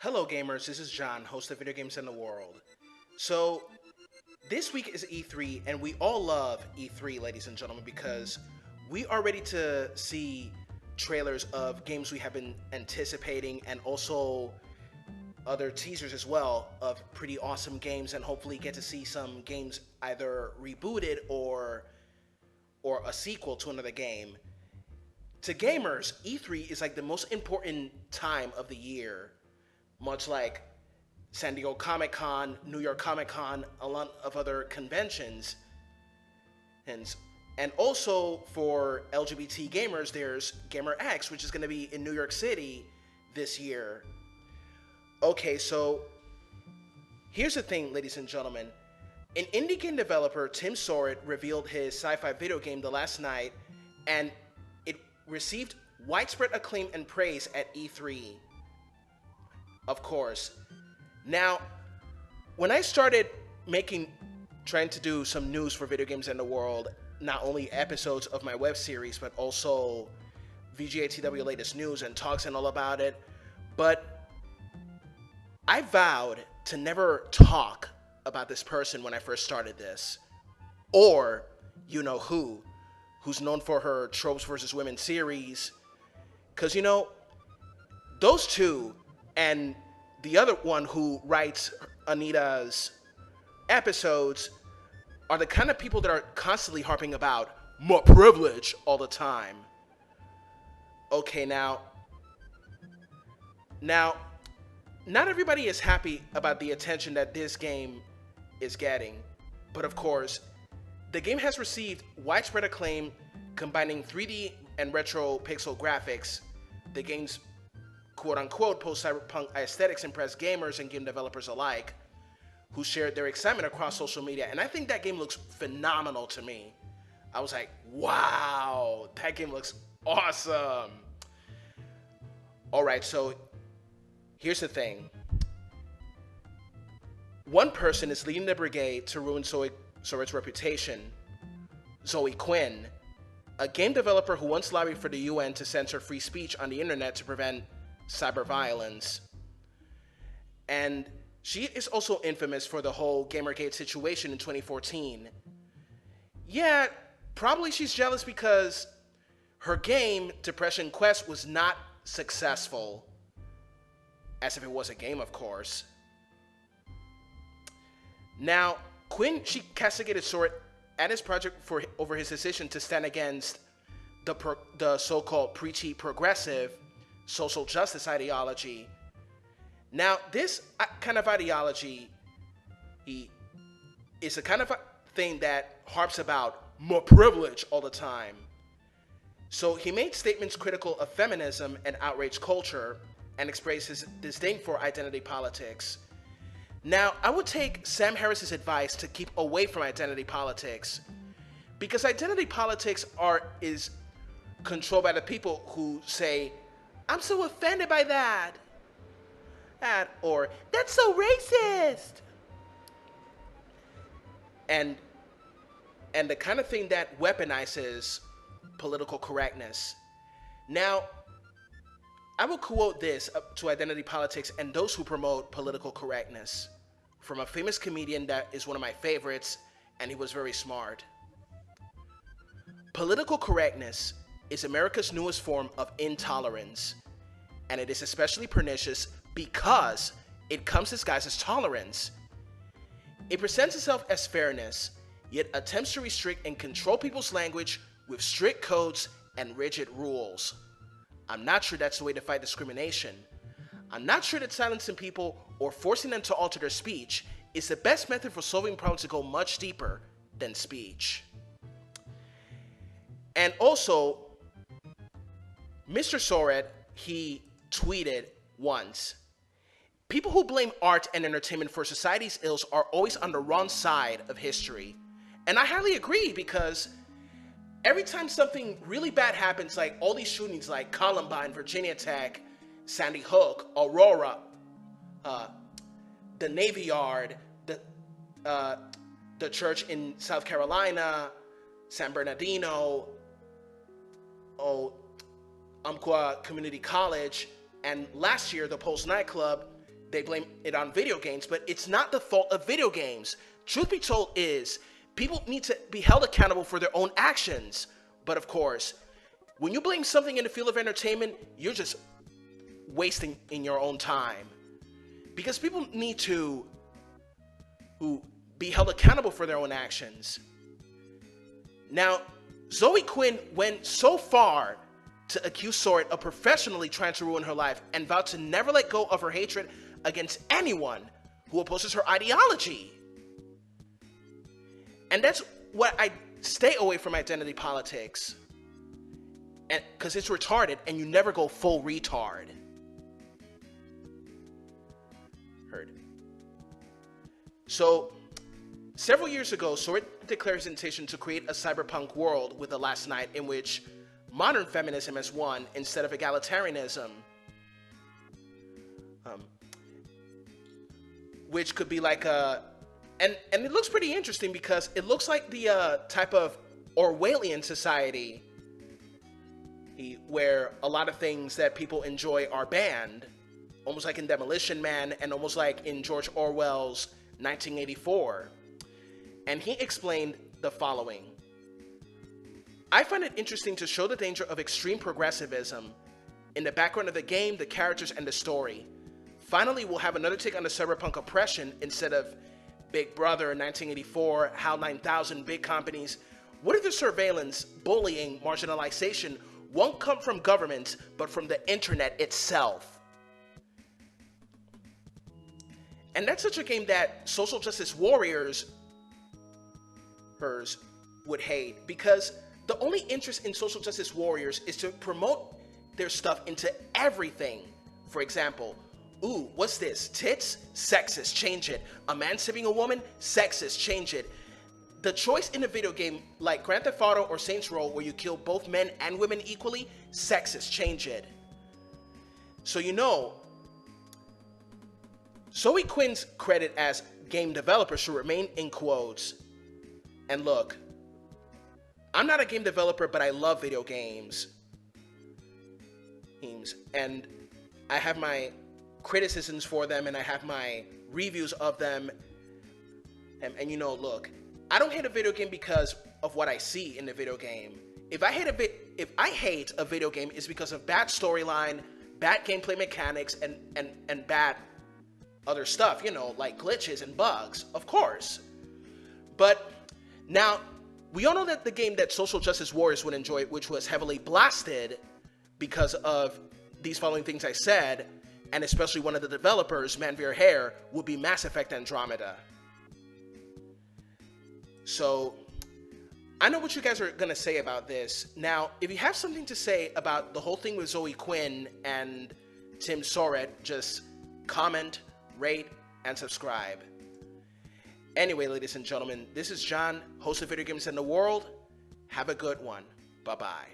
Hello, gamers. This is John, host of Video Games in the World. So, this week is E3, and we all love E3, ladies and gentlemen, because we are ready to see trailers of games we have been anticipating and also other teasers as well of pretty awesome games, and hopefully get to see some games either rebooted or a sequel to another game. To gamers, E3 is like the most important time of the year, much like San Diego Comic-Con, New York Comic-Con, a lot of other conventions. And also for LGBT gamers, there's Gamer X, which is going to be in New York City this year. Okay, so here's the thing, ladies and gentlemen. An indie game developer, Tim Soret, revealed his sci-fi video game the last night, and it received widespread acclaim and praise at E3. Of course. Now, when I started trying to do some news for video games in the world, not only episodes of my web series, but also VGATW latest news and talks and all about it, but I vowed to never talk about this person when I first started this, or you know who's known for her Tropes versus Women series, because those two and the other one who writes Anita's episodes are the kind of people that are constantly harping about more privilege all the time. Okay, now, not everybody is happy about the attention that this game is getting, but of course, the game has received widespread acclaim, combining 3D and retro pixel graphics. The game's quote-unquote post-cyberpunk aesthetics impressed gamers and game developers alike, who shared their excitement across social media, and I think that game looks phenomenal to me. I was like, wow, that game looks awesome. Alright, so here's the thing. One person is leading the brigade to ruin Soret's reputation, Zoe Quinn, a game developer who once lobbied for the UN to censor free speech on the internet to prevent cyber violence. And she is also infamous for the whole Gamergate situation in 2014. Yeah, probably she's jealous because her game, Depression Quest, was not successful. As if it was a game, of course. Now, Quinn, she castigated Soret at his project over his decision to stand against the so-called preachy progressive social justice ideology. Now, this kind of ideology is a kind of a thing that harps about more privilege all the time. So he made statements critical of feminism and outrage culture and expressed his disdain for identity politics. Now, I would take Sam Harris's advice to keep away from identity politics, because identity politics is controlled by the people who say, "I'm so offended by that," or "That's so racist," and the kind of thing that weaponizes political correctness. Now, I will quote this to identity politics and those who promote political correctness from a famous comedian that is one of my favorites, and he was very smart. Political correctness is America's newest form of intolerance, and it is especially pernicious because it comes disguised as tolerance. It presents itself as fairness, yet attempts to restrict and control people's language with strict codes and rigid rules. I'm not sure that's the way to fight discrimination. I'm not sure that silencing people or forcing them to alter their speech is the best method for solving problems that go much deeper than speech. And also, Mr. Soret, he tweeted once, "People who blame art and entertainment for society's ills are always on the wrong side of history." And I highly agree, because every time something really bad happens, like all these shootings like Columbine, Virginia Tech, Sandy Hook, Aurora, the Navy Yard, the church in South Carolina, San Bernardino, Umpqua Community College, and last year the Pulse nightclub, they blame it on video games, but it's not the fault of video games. Truth be told is, people need to be held accountable for their own actions. But of course, when you blame something in the field of entertainment, you're just wasting in your own time. Because people need to be held accountable for their own actions. Now, Zoe Quinn went so far to accuse Soret of professionally trying to ruin her life and vowed to never let go of her hatred against anyone who opposes her ideology. And that's what I stay away from identity politics. And because it's retarded and you never go full retard. Heard. So, several years ago, Soret declared his intention to create a cyberpunk world with the last night in which modern feminism has won instead of egalitarianism. Which could be like a... And it looks pretty interesting because it looks like the type of Orwellian society where a lot of things that people enjoy are banned. Almost like in Demolition Man and almost like in George Orwell's 1984. And he explained the following. I find it interesting to show the danger of extreme progressivism in the background of the game, the characters, and the story. Finally, we'll have another take on the cyberpunk oppression instead of Big Brother in 1984, HAL 9000, big companies. What if the surveillance, bullying, marginalization won't come from governments, but from the internet itself? And that's such a game that social justice warriors would hate, because the only interest in social justice warriors is to promote their stuff into everything. For example, ooh, what's this? Tits? Sexist, change it. A man saving a woman? Sexist, change it. The choice in a video game like Grand Theft Auto or Saints Row where you kill both men and women equally? Sexist, change it. So you know, Zoe Quinn's credit as game developer should remain in quotes. And look, I'm not a game developer, but I love video games. And I have my criticisms for them, and I have my reviews of them. And you know, look, I don't hate a video game because of what I see in the video game. If I hate a video game, it's because of bad storyline, bad gameplay mechanics, and bad other stuff, you know, like glitches and bugs, of course. But now, we all know that the game that social justice warriors would enjoy, which was heavily blasted because of these following things I said, and especially one of the developers, Manveer Hare, would be Mass Effect Andromeda. So, I know what you guys are going to say about this. Now, if you have something to say about the whole thing with Zoe Quinn and Tim Soret, just comment, rate, and subscribe. Anyway, ladies and gentlemen, this is John, host of Video Games in the World. Have a good one. Bye-bye.